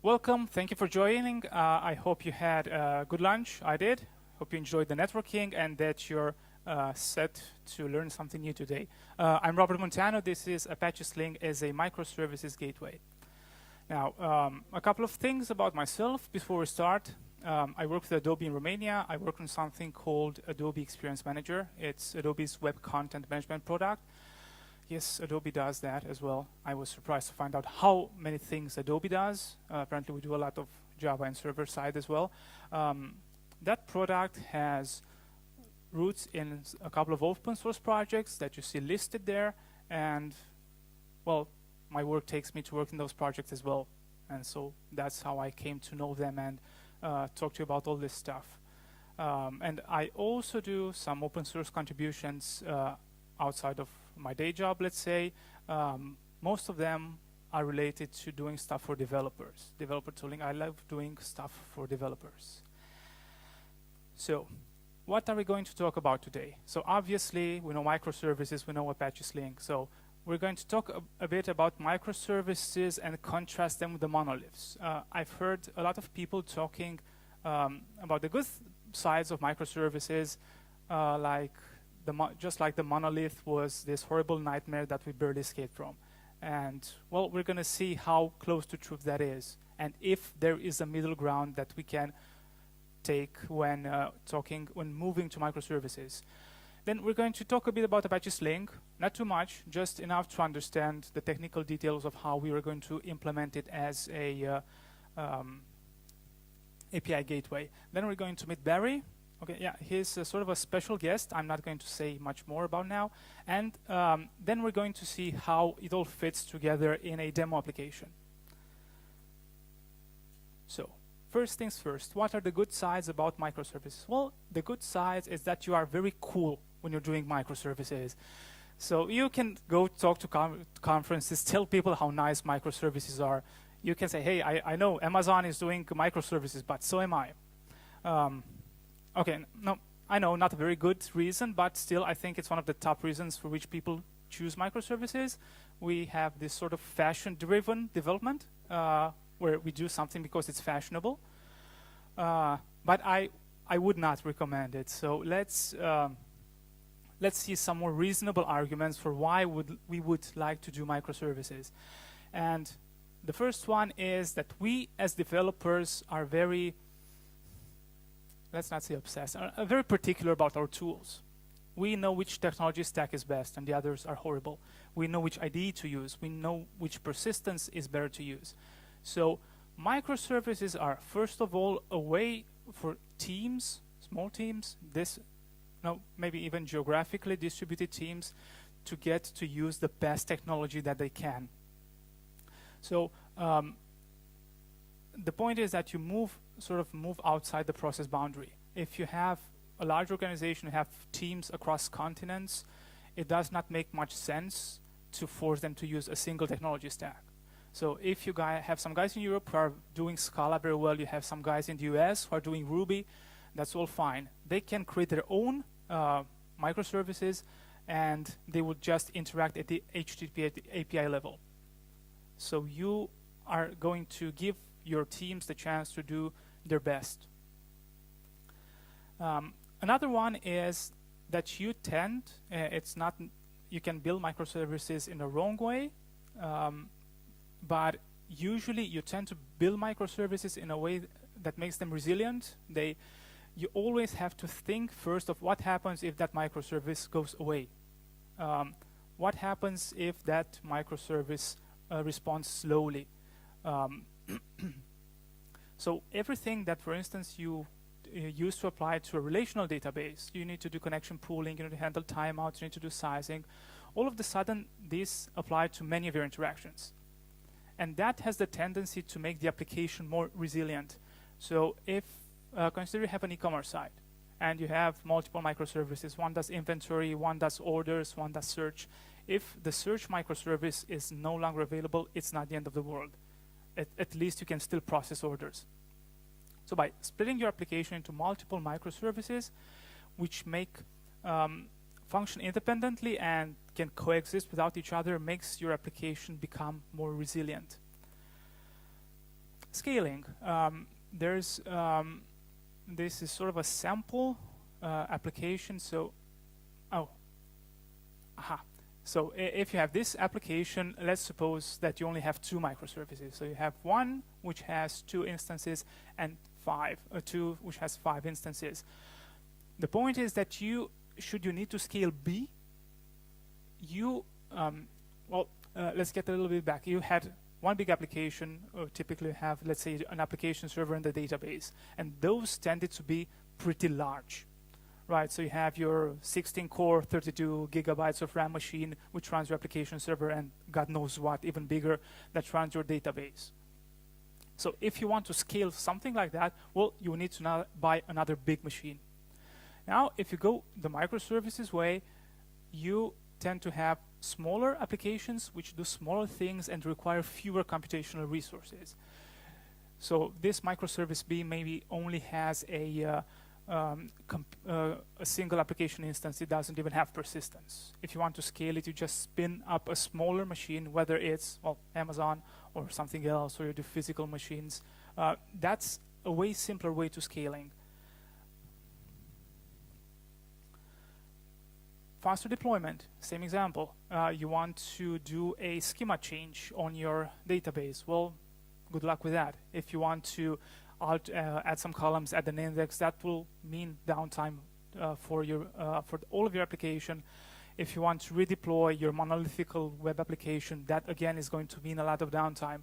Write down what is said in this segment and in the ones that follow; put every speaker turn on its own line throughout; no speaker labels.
Welcome. Thank you for joining. I hope you had a good lunch. I did. Hope you enjoyed the networking and that you're set to learn something new today. I'm Robert Munteanu. This is Apache Sling as a microservices gateway. Now, a couple of things about myself before we start. I work with Adobe in Romania. I work on something called Adobe Experience Manager. It's Adobe's web content management product. Yes, Adobe does that as well. I was surprised to find out how many things Adobe does. Apparently, we do a lot of Java and server side as well. That product has roots in a couple of open source projects that you see listed there. And, well, my work takes me to work in those projects as well. And so that's how I came to know them and talk to you about all this stuff. And I also do some open source contributions outside of my day job, let's say. Most of them are related to doing stuff for developers. Developer tooling, I love doing stuff for developers. So, what are we going to talk about today? So obviously, we know microservices, we know Apache Sling. So we're going to talk a bit about microservices and contrast them with the monoliths. I've heard a lot of people talking about the good sides of microservices, like just like the monolith was this horrible nightmare that we barely escaped from. And, well, we're going to see how close to truth that is, and if there is a middle ground that we can take when when moving to microservices. Then we're going to talk a bit about Apache Sling, not too much, just enough to understand the technical details of how we are going to implement it as a API gateway. Then we're going to meet Barry. Okay, yeah, he's sort of a special guest. I'm not going to say much more about now. And then we're going to see how it all fits together in a demo application. So, first things first, what are the good sides about microservices? Well, the good sides is that you are very cool when you're doing microservices. So you can go talk to conferences, tell people how nice microservices are. You can say, hey, I know Amazon is doing microservices, but so am I. Okay, no, I know, not a very good reason, but still I think it's one of the top reasons for which people choose microservices. We have this sort of fashion-driven development where we do something because it's fashionable. But I would not recommend it. So let's see some more reasonable arguments for why we would like to do microservices. And the first one is that we as developers are very, let's not say obsessed, are very particular about our tools. We know which technology stack is best and the others are horrible. We know which IDE to use. We know which persistence is better to use. So microservices are, first of all, a way for teams, small teams, maybe even geographically distributed teams, to get to use the best technology that they can. So the point is that you sort of move outside the process boundary. If you have a large organization, you have teams across continents, it does not make much sense to force them to use a single technology stack. So if you have some guys in Europe who are doing Scala very well, you have some guys in the US who are doing Ruby, that's all fine. They can create their own microservices, and they would just interact at the HTTP API level. So you are going to give your teams the chance to do their best. Another one is that you can build microservices in the wrong way, but usually you tend to build microservices in a way that makes them resilient. You always have to think first of what happens if that microservice goes away. What happens if that microservice responds slowly? So everything that, for instance, you used to apply to a relational database, you need to do connection pooling, you need to handle timeouts, you need to do sizing. All of a sudden, these apply to many of your interactions. And that has the tendency to make the application more resilient. So if, consider you have an e-commerce site, and you have multiple microservices. One does inventory, one does orders, one does search. If the search microservice is no longer available, it's not the end of the world. At least you can still process orders. So by splitting your application into multiple microservices, which make function independently and can coexist without each other, makes your application become more resilient. Scaling. This is sort of a sample application. So, So if you have this application, let's suppose that you only have 2 microservices. So you have one which has 2 instances and two which has 5 instances. The point is that should you need to scale B, let's get a little bit back. You had one big application, or typically have, let's say, an application server in the database, and those tended to be pretty large. Right, so you have your 16-core, 32 gigabytes of RAM machine, which runs your application server, and God knows what, even bigger, that runs your database. So if you want to scale something like that, well, you need to now buy another big machine. Now, if you go the microservices way, you tend to have smaller applications which do smaller things and require fewer computational resources. So this microservice B maybe only has a single application instance. It doesn't even have persistence. If you want to scale it, you just spin up a smaller machine, whether it's Amazon or something else, or you do physical machines. That's a way simpler way to scaling. Faster deployment, same example. You want to do a schema change on your database. Well, good luck with that. If you want to add some columns, add an index, that will mean downtime for all of your application. If you want to redeploy your monolithic web application, that again is going to mean a lot of downtime.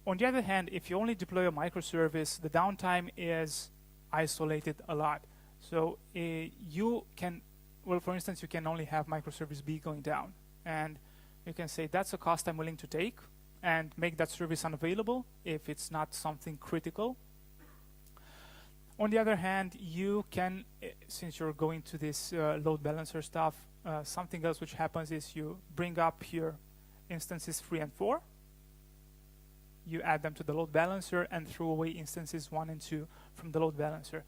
On the other hand, if you only deploy a microservice, the downtime is isolated a lot. So you can, for instance, you can only have microservice B going down, and you can say that's a cost I'm willing to take, and make that service unavailable if it's not something critical. On the other hand, you can, since you're going to this load balancer stuff, something else which happens is you bring up your instances 3 and 4, you add them to the load balancer, and throw away instances 1 and 2 from the load balancer.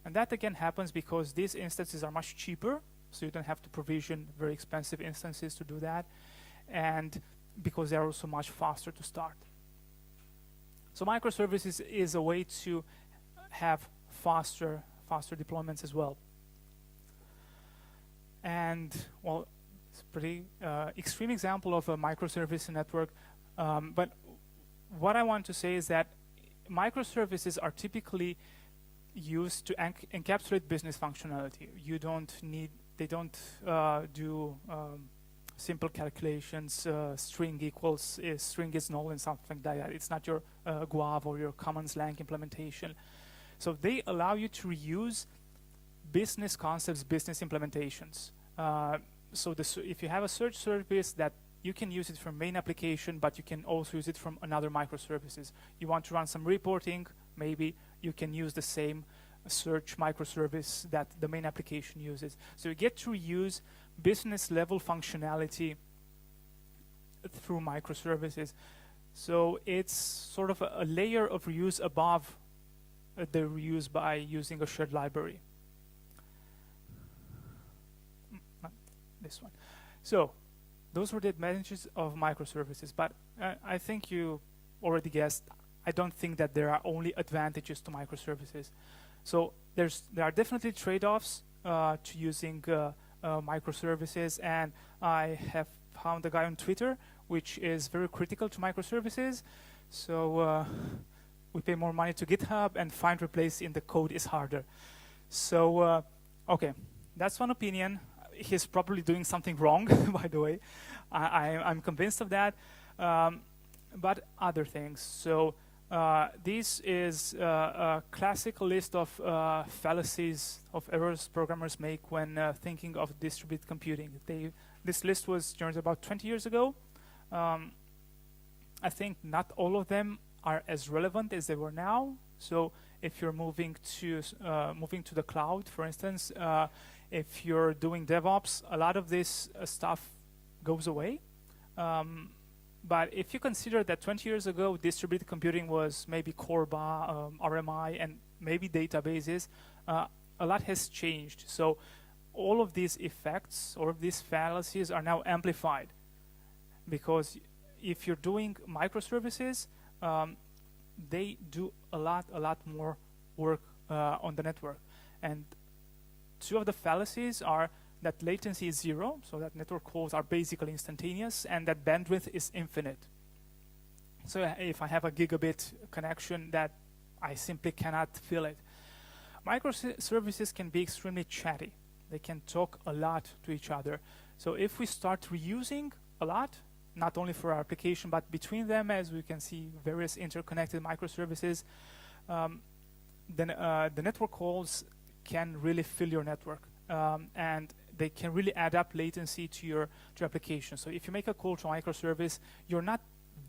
And that again happens because these instances are much cheaper, so you don't have to provision very expensive instances to do that, and because they're also much faster to start. So microservices is a way to have faster deployments as well. And well, it's a pretty extreme example of a microservice network. But what I want to say is that microservices are typically used to encapsulate business functionality. They don't do simple calculations, string is null and something like that. It's not your Guav or your common Slang implementation. So they allow you to reuse business concepts, business implementations. So if you have a search service, that you can use it from main application, but you can also use it from another microservices. You want to run some reporting, maybe you can use the same search microservice that the main application uses. So you get to reuse business level functionality through microservices. So it's sort of a layer of reuse above the reuse by using a shared library. Not this one. So those were the advantages of microservices, but I think you already guessed, I don't think that there are only advantages to microservices. So there are definitely trade-offs to using microservices, and I have found a guy on Twitter which is very critical to microservices. So we pay more money to GitHub, and find replace in the code is harder. So okay, that's one opinion. He's probably doing something wrong, by the way. I'm convinced of that. But other things. So this is a classical list of fallacies, of errors programmers make when thinking of distributed computing. This list was generated about 20 years ago. I think not all of them are as relevant as they were now. So if you're moving to the cloud, for instance, if you're doing DevOps, a lot of this stuff goes away. But if you consider that 20 years ago, distributed computing was maybe Corba, RMI, and maybe databases, a lot has changed. So all of these effects or these fallacies are now amplified. Because if you're doing microservices, they do a lot more work on the network. And two of the fallacies are that latency is 0, so that network calls are basically instantaneous, and that bandwidth is infinite. So if I have a gigabit connection, that I simply cannot fill it. Microservices can be extremely chatty. They can talk a lot to each other. So if we start reusing a lot, not only for our application, but between them, as we can see various interconnected microservices, then the network calls can really fill your network. And they can really add up latency to your application. So if you make a call to a microservice, you're not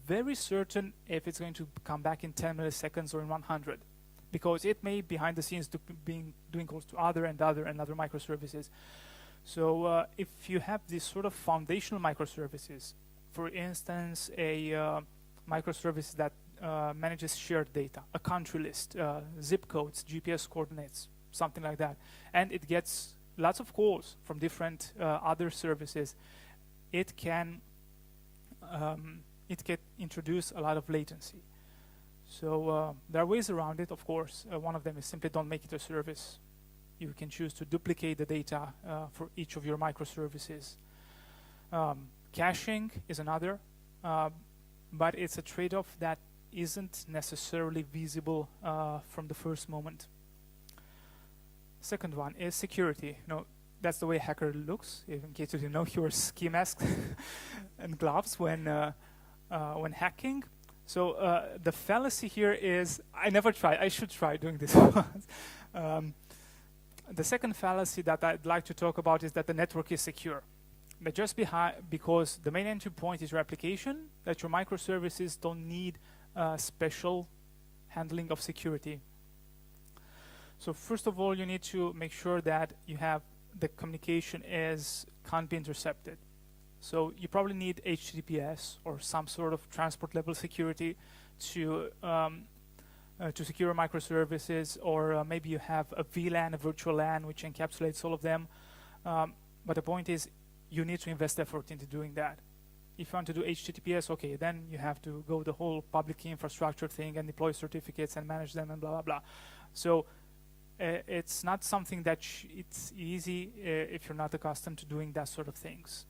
very certain if it's going to come back in 10 milliseconds or in 100, because it may behind the scenes doing calls to other microservices. So if you have these sort of foundational microservices, for instance, a microservice that manages shared data, a country list, zip codes, GPS coordinates, something like that, and it gets lots of calls from different other services, it can introduce a lot of latency. So there are ways around it, of course. One of them is simply don't make it a service. You can choose to duplicate the data for each of your microservices. Caching is another, but it's a trade-off that isn't necessarily visible from the first moment. Second one is security. That's the way a hacker looks. In case you didn't know, he wears ski masks and gloves when hacking. So the fallacy here is, I never tried. I should try doing this. The second fallacy that I'd like to talk about is that the network is secure. But just because the main entry point is your application, that your microservices don't need special handling of security. So first of all, you need to make sure that you have the communication can't be intercepted. So you probably need HTTPS or some sort of transport level security to secure microservices, or maybe you have a VLAN, a virtual LAN, which encapsulates all of them. But the point is, you need to invest effort into doing that. If you want to do HTTPS, okay, then you have to go the whole public key infrastructure thing and deploy certificates and manage them and blah, blah, blah. So it's not something that it's easy if you're not accustomed to doing that sort of things.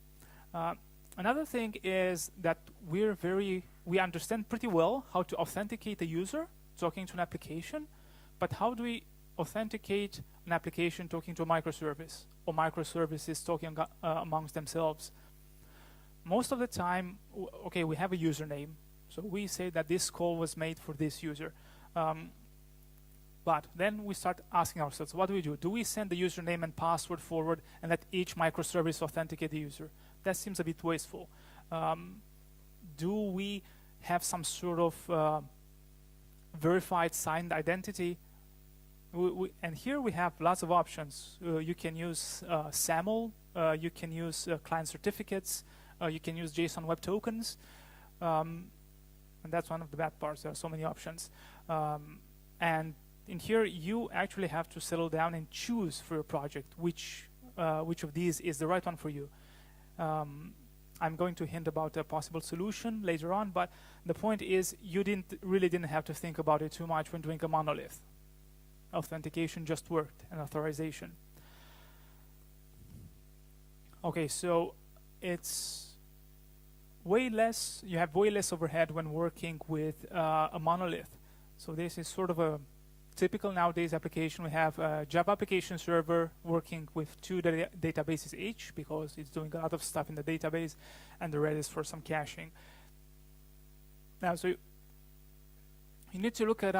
Another thing is that we understand pretty well how to authenticate a user talking to an application, but how do we authenticate an application talking to a microservice, or microservices talking amongst themselves? Most of the time, okay, we have a username, so we say that this call was made for this user. But then we start asking ourselves, what do? Do we send the username and password forward and let each microservice authenticate the user? That seems a bit wasteful. Do we have some sort of verified signed identity? And here we have lots of options. You can use SAML, you can use client certificates, you can use JSON Web Tokens, and that's one of the bad parts. There are so many options. And in here, you actually have to settle down and choose for your project which of these is the right one for you. I'm going to hint about a possible solution later on, but the point is you really didn't have to think about it too much when doing a monolith. Authentication just worked, and authorization. Okay, so it's way less, you have way less overhead when working with a monolith. So this is sort of a typical nowadays application. We have a Java application server working with 2 databases each, because it's doing a lot of stuff in the database, and the Redis for some caching. Now, so you need to look at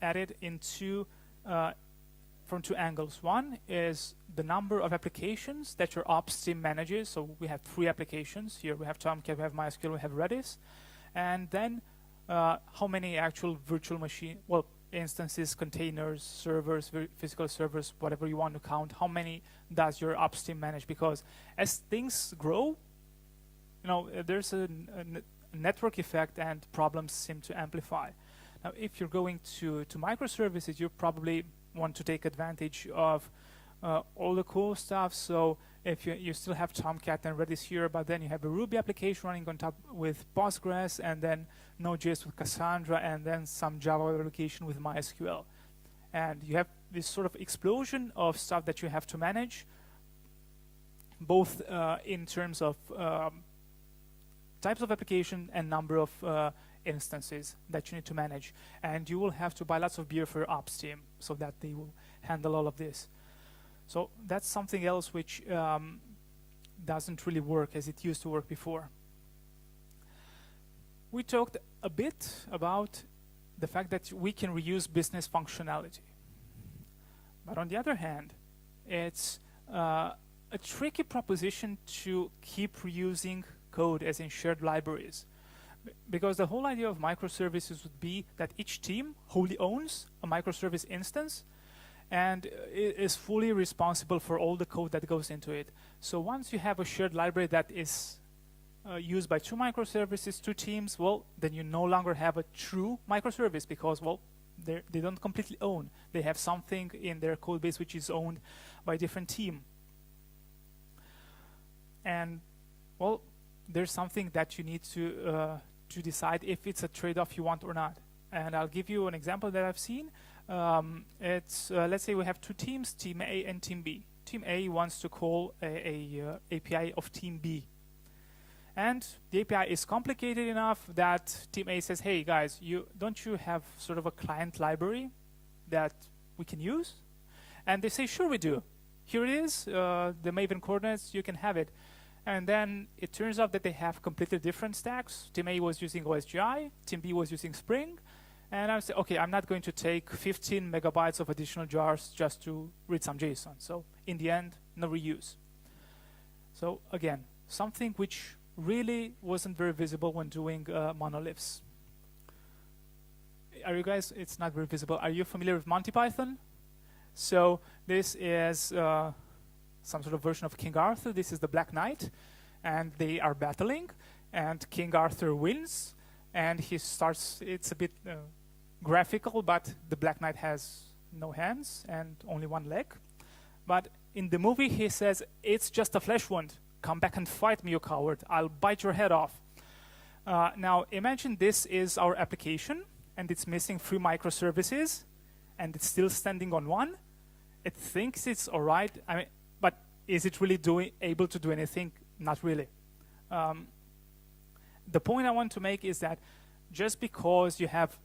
it in from 2 angles. One is the number of applications that your ops team manages. So we have 3 applications here. We have Tomcat, we have MySQL, we have Redis, and then how many actual virtual machine, instances, containers, servers, physical servers, whatever you want to count, how many does your ops team manage? Because as things grow, there's a network effect, and problems seem to amplify. Now, if you're going to microservices, you probably want to take advantage of all the cool stuff. So if you still have Tomcat and Redis here, but then you have a Ruby application running on top with Postgres, and then Node.js with Cassandra, and then some Java application with MySQL. And you have this sort of explosion of stuff that you have to manage, both in terms of types of application and number of instances that you need to manage. And you will have to buy lots of beer for your ops team so that they will handle all of this. So that's something else which doesn't really work as it used to work before. We talked a bit about the fact that we can reuse business functionality. But on the other hand, it's a tricky proposition to keep reusing code as in shared libraries. Because the whole idea of microservices would be that each team wholly owns a microservice instance and is fully responsible for all the code that goes into it. So once you have a shared library that is used by two microservices, two teams, well, then you no longer have a true microservice because, well, they don't completely own. They have something in their code base which is owned by a different team. And, well, there's something that you need to decide if it's a trade-off you want or not. And I'll give you an example that I've seen. Let's say we have two teams, Team A and Team B. Team A wants to call a API of Team B. And the API is complicated enough that Team A says, hey guys, don't you have sort of a client library that we can use? And they say, sure we do. Here it is, the Maven coordinates, you can have it. And then it turns out that they have completely different stacks. Team A was using OSGi, Team B was using Spring. And I say, okay, I'm not going to take 15 megabytes of additional jars just to read some JSON. So in the end, no reuse. So again, something which really wasn't very visible when doing monoliths. Are you guys, it's not very visible. Are you familiar with Monty Python? So this is some sort of version of King Arthur. This is the Black Knight. And they are battling. And King Arthur wins. And he starts, it's a bit graphical, but the Black Knight has no hands and only one leg. But in the movie, he says, it's just a flesh wound. Come back and fight me, you coward. I'll bite your head off. Now, imagine this is our application, and it's missing 3 microservices, and it's still standing on one. It thinks it's all right. I mean, but is it really able to do anything? Not really. The point I want to make is that just because you have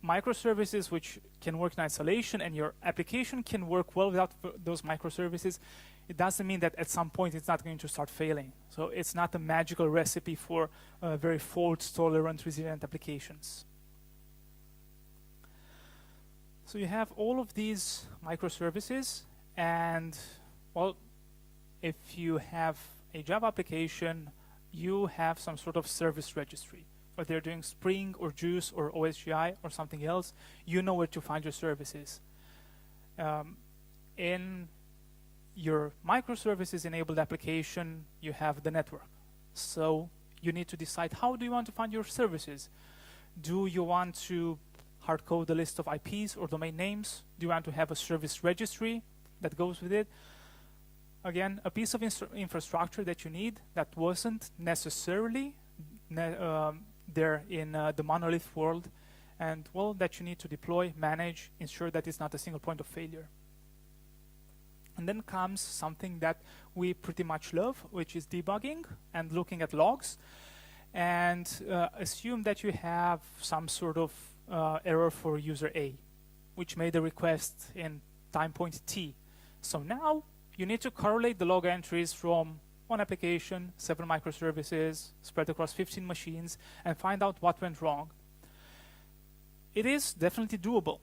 microservices which can work in isolation and your application can work well without those microservices, it doesn't mean that at some point it's not going to start failing. So it's not a magical recipe for very fault-tolerant, resilient applications. So you have all of these microservices, and, well, if you have a Java application, you have some sort of service registry. Whether you're doing Spring or Juice or OSGi or something else, you know where to find your services. In your microservices-enabled application, you have the network. So you need to decide, how do you want to find your services? Do you want to hard-code a list of IPs or domain names? Do you want to have a service registry that goes with it? Again, a piece of infrastructure that you need that wasn't necessarily there in the monolith world, and, well, that you need to deploy, manage, ensure that it's not a single point of failure. And then comes something that we pretty much love, which is debugging and looking at logs. And assume that you have some sort of error for user A, which made a request in time point T. So now you need to correlate the log entries from one application, 7 microservices, spread across 15 machines, and find out what went wrong. It is definitely doable.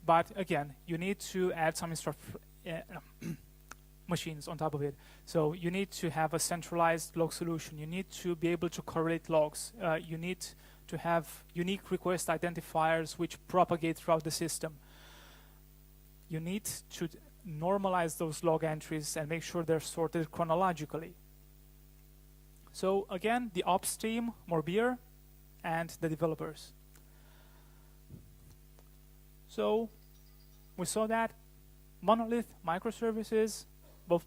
But again, you need to add some machines on top of it. So you need to have a centralized log solution. You need to be able to correlate logs. You need to have unique request identifiers which propagate throughout the system. You need to normalize those log entries and make sure they're sorted chronologically. So again, the ops team, more beer, and the developers. So we saw that monolith, microservices, both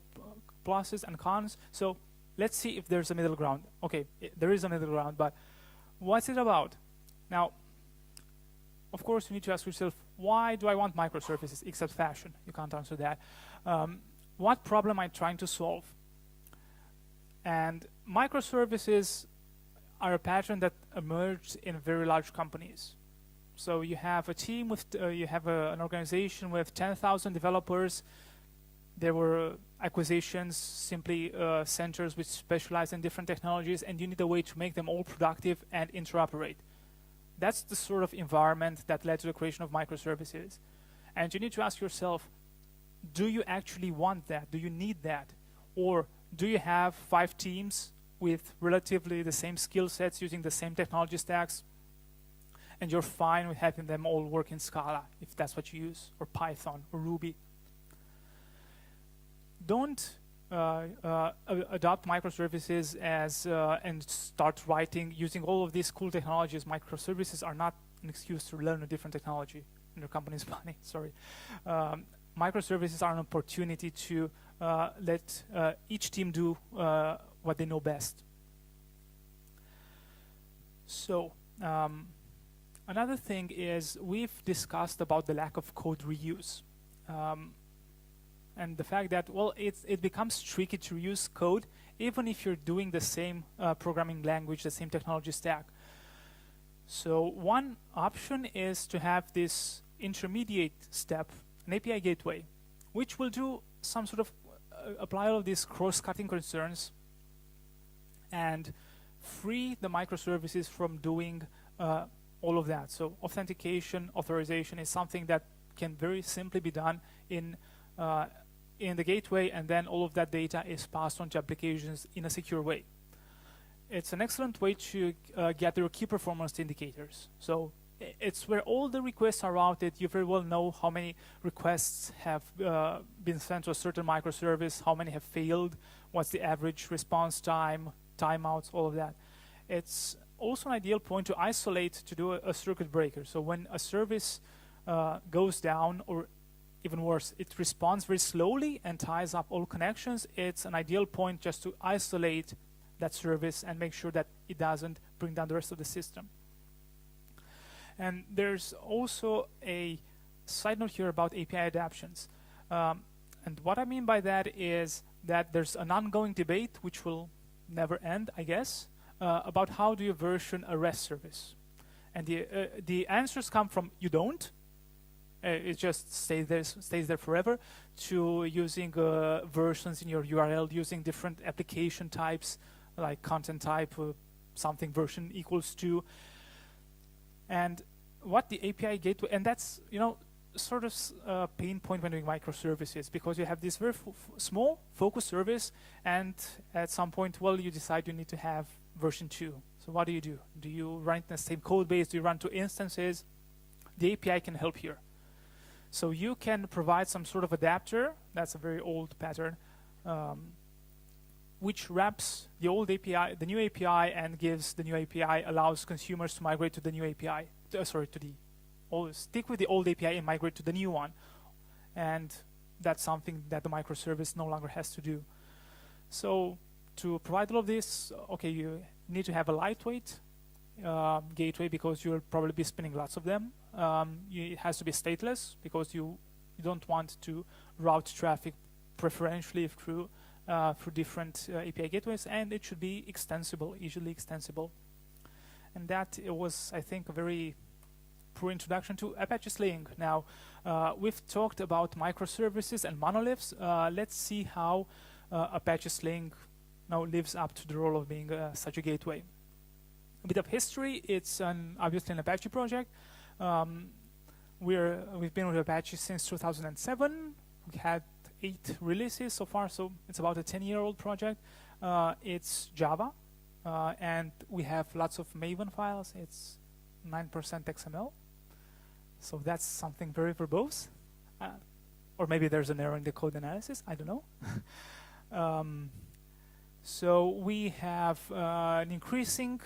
pluses and cons. So let's see if there's a middle ground. Okay, there is a middle ground, but what's it about? Now, of course, you need to ask yourself, why do I want microservices except fashion? You can't answer that. What problem am I trying to solve? And microservices are a pattern that emerged in very large companies. So you have a team with, an organization with 10,000 developers. There were acquisitions, simply centers which specialize in different technologies, and you need a way to make them all productive and interoperate. That's the sort of environment that led to the creation of microservices. And you need to ask yourself, do you actually want that? Do you need that? Or do you have 5 teams with relatively the same skill sets using the same technology stacks, and you're fine with having them all work in Scala, if that's what you use, or Python, or Ruby? Don't adopt microservices as and start writing using all of these cool technologies. Microservices are not an excuse to learn a different technology in your company's money. Sorry. Microservices are an opportunity to let each team do what they know best. So another thing is we've discussed about the lack of code reuse. And the fact that, well, it becomes tricky to reuse code even if you're doing the same programming language, the same technology stack. So one option is to have this intermediate step, an API gateway, which will do some sort of apply all of these cross-cutting concerns and free the microservices from doing all of that. So authentication, authorization is something that can very simply be done in the gateway, and then all of that data is passed on to applications in a secure way. It's an excellent way to get your key performance indicators. So it's where all the requests are routed. You very well know how many requests have been sent to a certain microservice, how many have failed, what's the average response time, timeouts, all of that. It's also an ideal point to isolate, to do a circuit breaker. So when a service goes down, or even worse, it responds very slowly and ties up all connections, it's an ideal point just to isolate that service and make sure that it doesn't bring down the rest of the system. And there's also a side note here about API adaptions. And what I mean by that is that there's an ongoing debate, which will never end, I guess, about how do you version a REST service. And the answers come from you don't. It just stays there forever, to using versions in your URL, using different application types, like content type, something version equals to. And what the API gateway, and that's, sort of a pain point when doing microservices, because you have this very small focused service, and at some point, well, you decide you need to have version 2. So what do? Do you run it in the same code base? Do you run 2 instances? The API can help here. So you can provide some sort of adapter, that's a very old pattern, which wraps the old API, the new API, and gives the new API, allows consumers to migrate to the new API, stick with the old API and migrate to the new one. And that's something that the microservice no longer has to do. So to provide all of this, okay, you need to have a lightweight gateway, because you'll probably be spinning lots of them. It has to be stateless, because you don't want to route traffic preferentially through different API gateways, and it should be extensible, easily extensible. And that it was, I think, a very poor introduction to Apache Sling. Now, we've talked about microservices and monoliths. Let's see how Apache Sling now lives up to the role of being such a gateway. A bit of history, it's obviously an Apache project. We've been with Apache since 2007. We had 8 releases so far, so it's about a 10-year-old project. It's Java, and we have lots of Maven files. It's 9% XML, so that's something very verbose. Or maybe there's an error in the code analysis, I don't know. So we have an increasing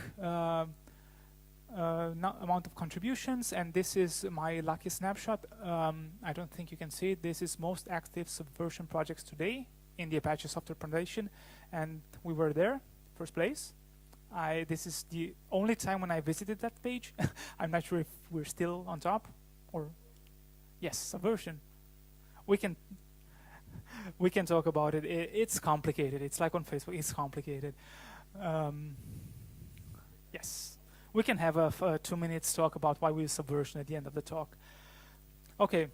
amount of contributions, and this is my lucky snapshot. I don't think you can see it. This is most active Subversion projects today in the Apache Software Foundation, and we were there, first place. This is the only time when I visited that page. I'm not sure if we're still on top, or yes, Subversion. We can talk about it. It's complicated. It's like on Facebook. It's complicated. Yes, we can have a 2 minutes talk about why we use Subversion at the end of the talk. Okay.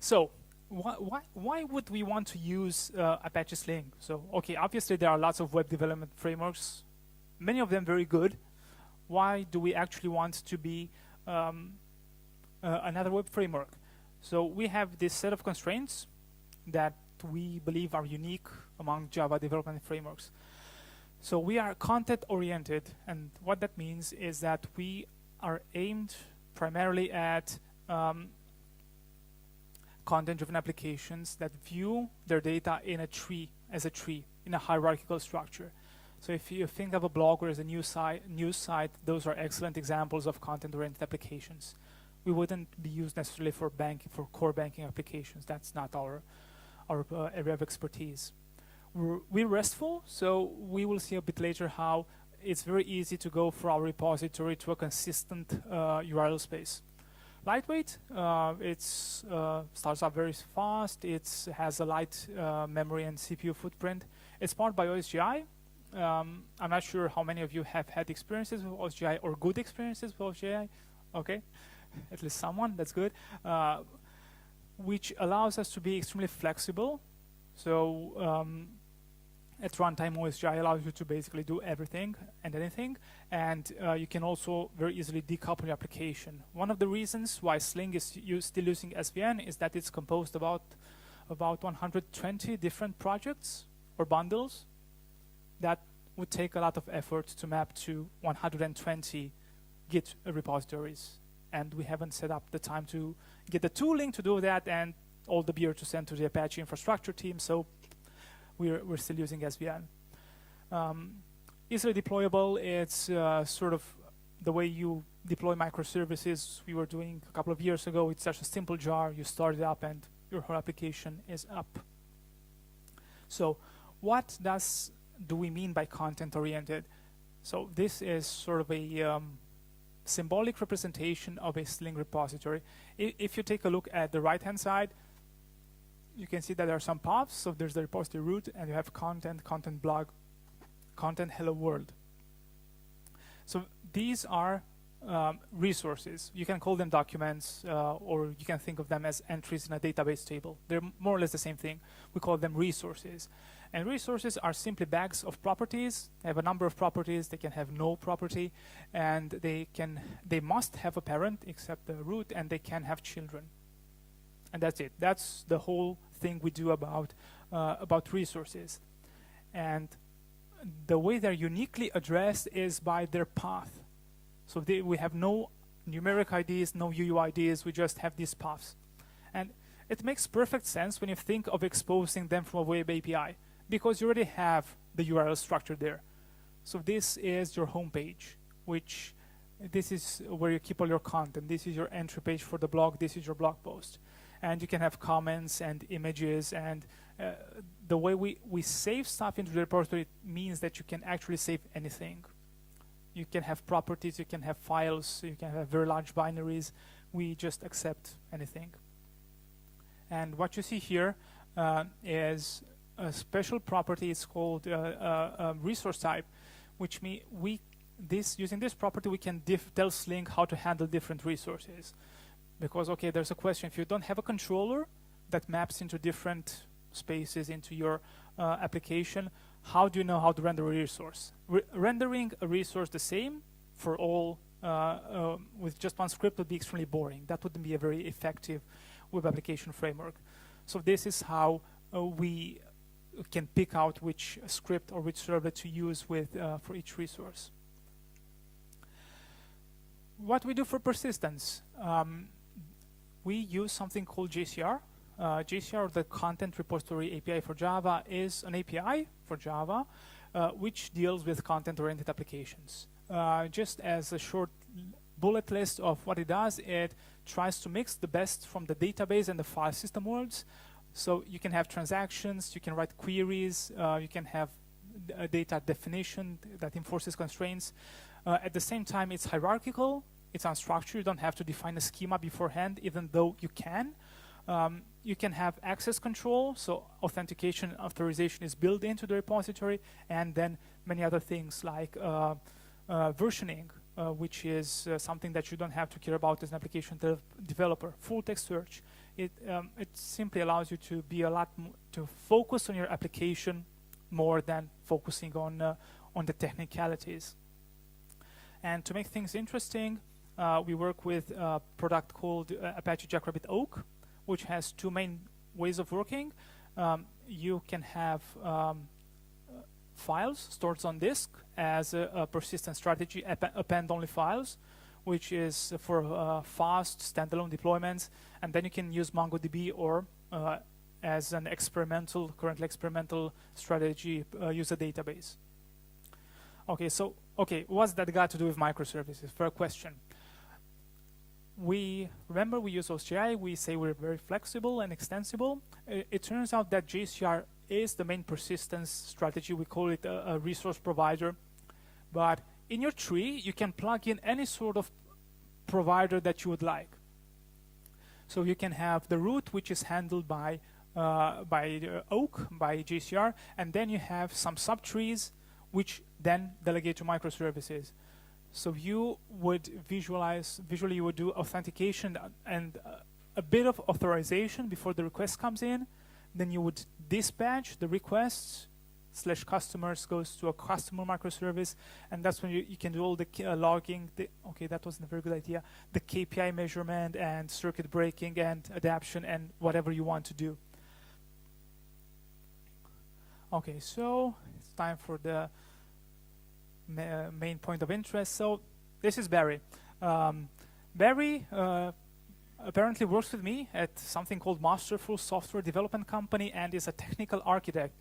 So why would we want to use Apache Sling? So okay, obviously there are lots of web development frameworks, many of them very good. Why do we actually want to be another web framework? So we have this set of constraints that we believe are unique among Java development frameworks. So we are content-oriented, and what that means is that we are aimed primarily at content-driven applications that view their data in a tree, in a hierarchical structure. So if you think of a blog or as a news site, those are excellent examples of content-oriented applications. We wouldn't be used necessarily for core banking applications. That's not our area of expertise. We're RESTful, so we will see a bit later how it's very easy to go from our repository to a consistent URL space. Lightweight, it starts up very fast. It has a light memory and CPU footprint. It's powered by OSGi. I'm not sure how many of you have had experiences with OSGi or good experiences with OSGi. Okay, at least someone, that's good. Which allows us to be extremely flexible. So at runtime, OSGi allows you to basically do everything and anything, and you can also very easily decouple your application. One of the reasons why Sling is still using SVN is that it's composed about 120 different projects or bundles that would take a lot of effort to map to 120 Git repositories. And we haven't set up the time to get the tooling to do that and all the beer to send to the Apache infrastructure team, so we're still using SVN. Easily deployable, it's sort of the way you deploy microservices we were doing a couple of years ago. It's just a simple jar, you start it up and your whole application is up. So what do we mean by content-oriented? So this is sort of a symbolic representation of a Sling repository. If you take a look at the right-hand side, you can see that there are some paths. So there's the repository root, and you have content, content blog, content hello world. So these are resources. You can call them documents, or you can think of them as entries in a database table. They're more or less the same thing. We call them resources. And resources are simply bags of properties. They have a number of properties. They can have no property, and they must have a parent except the root, and they can have children. And that's it. That's the whole thing we do about resources. And the way they're uniquely addressed is by their path. So we have no numeric IDs, no UUIDs. We just have these paths. And it makes perfect sense when you think of exposing them from a web API, because you already have the URL structure there. So this is your home page, which this is where you keep all your content. This is your entry page for the blog. This is your blog post. And you can have comments and images, and the way we save stuff into the repository means that you can actually save anything. You can have properties, you can have files, you can have very large binaries. We just accept anything. And what you see here is a special property. It's called resource type, which means using this property we can tell Sling how to handle different resources. Because, okay, there's a question. If you don't have a controller that maps into different spaces into your application, how do you know how to render a resource? Rendering a resource the same for all with just one script would be extremely boring. That wouldn't be a very effective web application framework. So this is how we can pick out which script or which servlet to use for each resource. What we do for persistence? We use something called JCR. JCR, the Content Repository API for Java, is an API for Java which deals with content-oriented applications. just as a short bullet list of what it does, it tries to mix the best from the database and the file system worlds. So you can have transactions, you can write queries, you can have a data definition that enforces constraints. At the same time, it's hierarchical, it's unstructured, you don't have to define a schema beforehand, even though you can. You can have access control, so authentication and authorization is built into the repository, and then many other things like versioning, which is something that you don't have to care about as an application developer. Full text search. It simply allows you to be to focus on your application more than focusing on the technicalities. And to make things interesting, we work with a product called Apache Jackrabbit Oak, which has two main ways of working. You can have files stored on disk as a persistent strategy, append-only files, which is for fast standalone deployments, and then you can use MongoDB or as an currently experimental strategy, use a database. Okay, so what's that got to do with microservices? Fair question. Remember we use OSGi, we say we're very flexible and extensible. It turns out that JCR is the main persistence strategy. We call it a resource provider. But in your tree, you can plug in any sort of provider that you would like. So you can have the root, which is handled by Oak, by JCR, and then you have some subtrees, which then delegate to microservices. So you would visually you would do authentication and a bit of authorization before the request comes in. Then you would dispatch the requests / customers goes to a customer microservice, and that's when you can do all the logging. Okay, that wasn't a very good idea. The KPI measurement and circuit breaking and adaption and whatever you want to do. Okay, so it's time for the main point of interest. So this is Barry. Barry apparently works with me at something called Masterful Software Development Company and is a technical architect.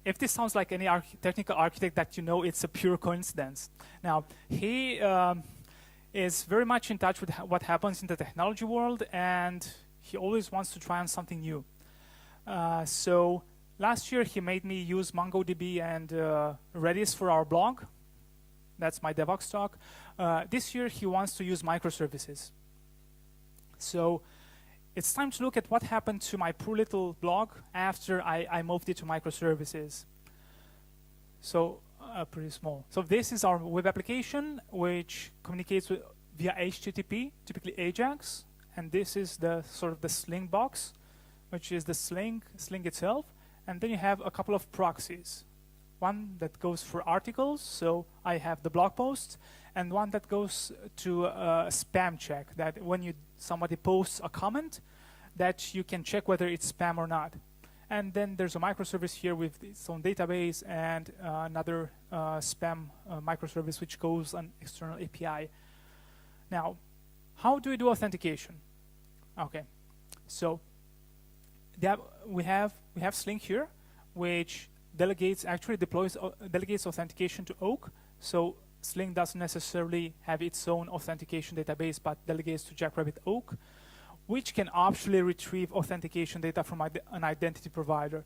If this sounds like any technical architect that you know, it's a pure coincidence. Now, he is very much in touch with what happens in the technology world, and he always wants to try on something new. So last year, he made me use MongoDB and Redis for our blog. That's my DevOps talk. This year, he wants to use microservices. So it's time to look at what happened to my poor little blog after I moved it to microservices. So pretty small. So this is our web application, which communicates via HTTP, typically AJAX. And this is the sort of the Sling box, which is the Sling itself. And then you have a couple of proxies. One that goes for articles, so I have the blog posts, and one that goes to a spam check, that when somebody posts a comment, that you can check whether it's spam or not. And then there's a microservice here with its own database and another spam microservice which goes on external API. Now, how do we do authentication? Okay, so we have Sling here, which delegates authentication to Oak. So Sling doesn't necessarily have its own authentication database, but delegates to Jackrabbit Oak, which can optionally retrieve authentication data from an identity provider.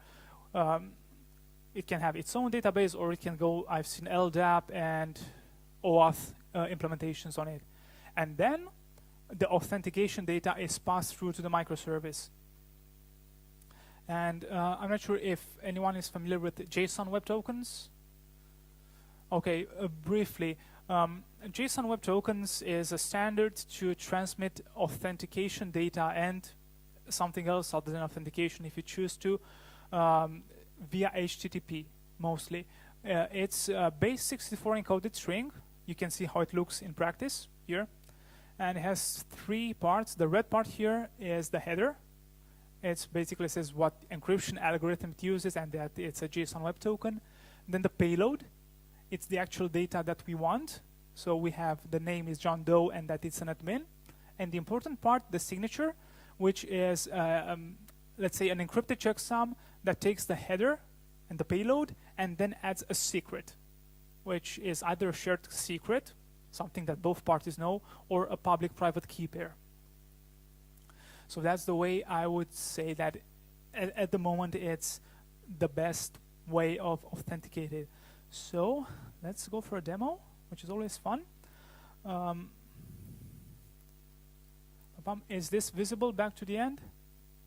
It can have its own database, or it can go, I've seen LDAP and OAuth implementations on it. And then the authentication data is passed through to the microservice. And I'm not sure if anyone is familiar with Json Web Tokens. Okay, briefly. Json Web Tokens is a standard to transmit authentication data and something else other than authentication if you choose to via HTTP mostly. It's a base 64 encoded string. You can see how it looks in practice here. And it has 3 parts. The red part here is the header. It basically says what encryption algorithm it uses and that it's a JSON Web Token. Then the payload, it's the actual data that we want. So we have the name is John Doe and that it's an admin. And the important part, the signature, which is, let's say, an encrypted checksum that takes the header and the payload and then adds a secret, which is either a shared secret, something that both parties know, or a public-private key pair. So that's the way I would say that at the moment it's the best way of authenticating. So let's go for a demo, which is always fun. Is this visible back to the end?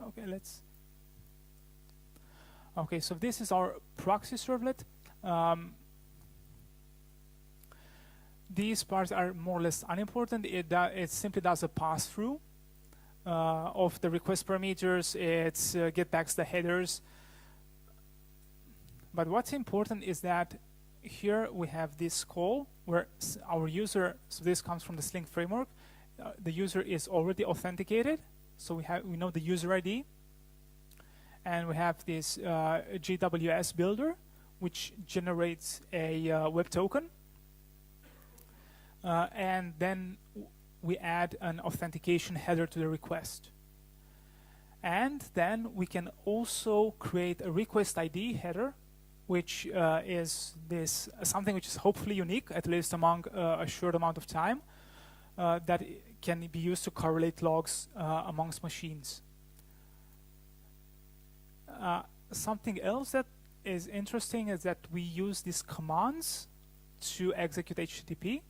Okay, let's. Okay, so this is our proxy servlet. These parts are more or less unimportant. It simply does a pass-through of the request parameters. It get backs the headers. But what's important is that here we have this call where our user, so this comes from the Sling framework, the user is already authenticated, so we know the user ID, and we have this GWS builder, which generates a web token, and then we add an authentication header to the request. And then we can also create a request ID header, which is this something which is hopefully unique, at least among a short amount of time, that can be used to correlate logs amongst machines. Something else that is interesting is that we use these commands to execute HTTP.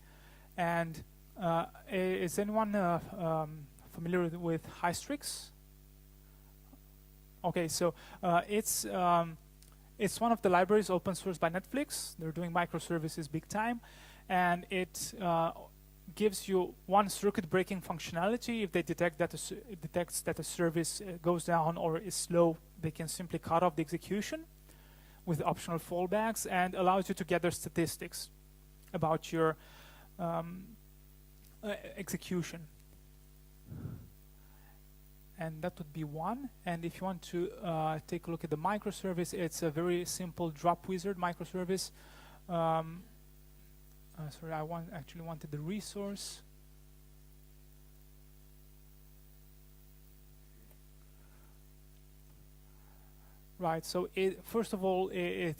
And is anyone familiar with Hystrix? Okay, so it's one of the libraries open source by Netflix. They're doing microservices big time, and it gives you one circuit breaking functionality. If they detect that it detects that a service goes down or is slow, they can simply cut off the execution with optional fallbacks, and allows you to gather statistics about your execution. And that would be one. And if you want to take a look at the microservice, it's a very simple drop wizard microservice. Sorry, I actually wanted the resource. Right, so first of all, it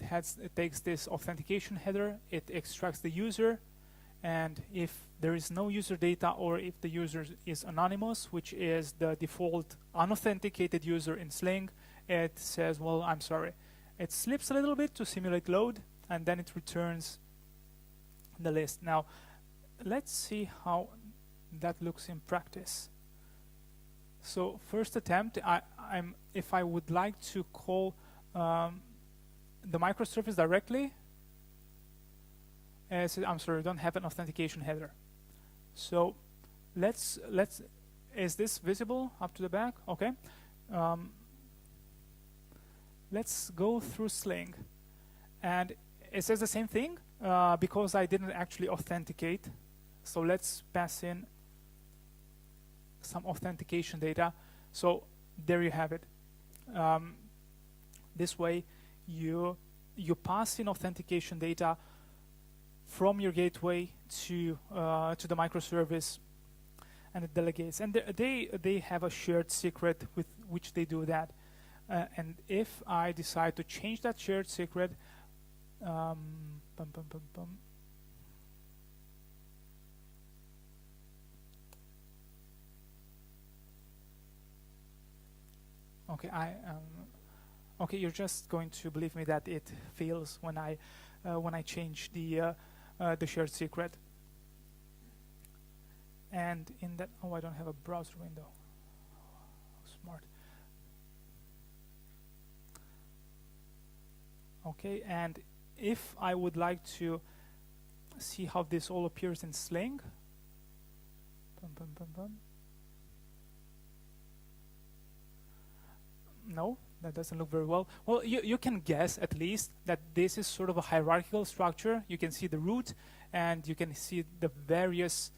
takes this authentication header, it extracts the user, and if there is no user data, or if the user is anonymous, which is the default unauthenticated user in Sling, it says, well, I'm sorry. It slips a little bit to simulate load, and then it returns the list. Now, let's see how that looks in practice. So first attempt, if I would like to call the microservice directly, I'm sorry, I don't have an authentication header. So let's is this visible up to the back? Okay. Let's go through Sling, and it says the same thing because I didn't actually authenticate. So let's pass in some authentication data. So there you have it. This way, you pass in authentication data from your gateway to the microservice, and it delegates. And they have a shared secret with which they do that. And if I decide to change that shared secret, okay, okay, you're just going to believe me that it fails when I change the shared secret. And in that, oh, I don't have a browser window. Smart. Okay, and if I would like to see how this all appears in Sling, no, that doesn't look very well. Well, you can guess at least that this is sort of a hierarchical structure. You can see the root, and you can see the various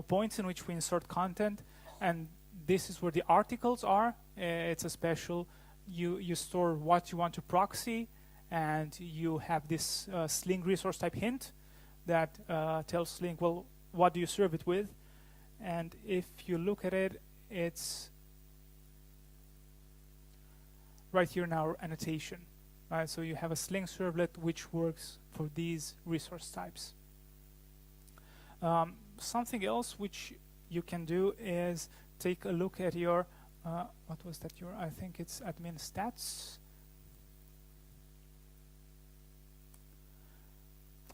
points in which we insert content, and this is where the articles are. It's a special. You store what you want to proxy, and you have this Sling resource type hint that tells Sling, well, what do you serve it with? And if you look at it, it's right here in our annotation. right? So you have a Sling servlet which works for these resource types. Something else which you can do is take a look at your, what was that? I think it's admin stats.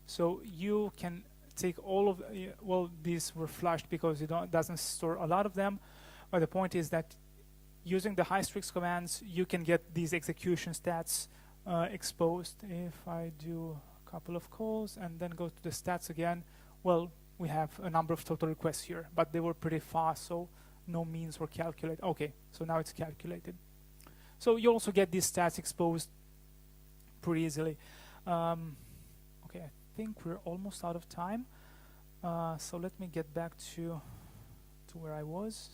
So you can take all of, well, these were flushed because it doesn't store a lot of them. But the point is that using the high-strix commands, you can get these execution stats exposed. If I do a couple of calls and then go to the stats again, well, we have a number of total requests here, but they were pretty fast, so no means were calculated. Okay, so now it's calculated. So you also get these stats exposed pretty easily. Okay, I think we're almost out of time. So let me get back to where I was.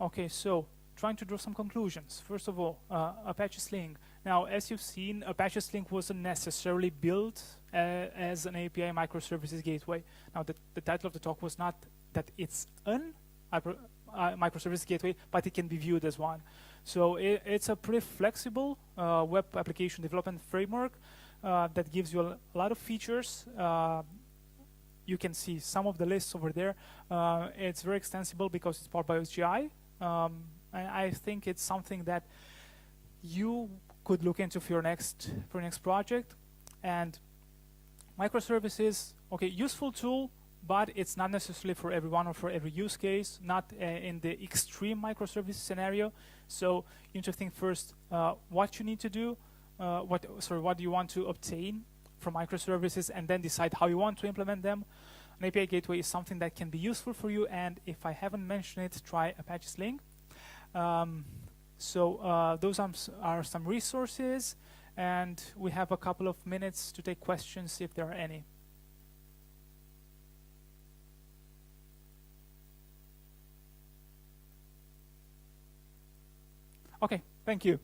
Okay, so trying to draw some conclusions. First of all, Apache Sling. Now, as you've seen, Apache Sling wasn't necessarily built as an API microservices gateway. Now, the title of the talk was not that it's an microservice gateway, but it can be viewed as one. So it's a pretty flexible web application development framework that gives you a lot of features. You can see some of the lists over there. It's very extensible because it's powered by OSGi. And I think it's something that you could look into for your next project. And microservices, okay, useful tool, but it's not necessarily for everyone or for every use case, not in the extreme microservice scenario. So you need to think first what you need to do, what do you want to obtain from microservices, and then decide how you want to implement them. An API gateway is something that can be useful for you, and if I haven't mentioned it, try Apache Sling. Those are some resources, and we have a couple of minutes to take questions if there are any. Okay, thank you.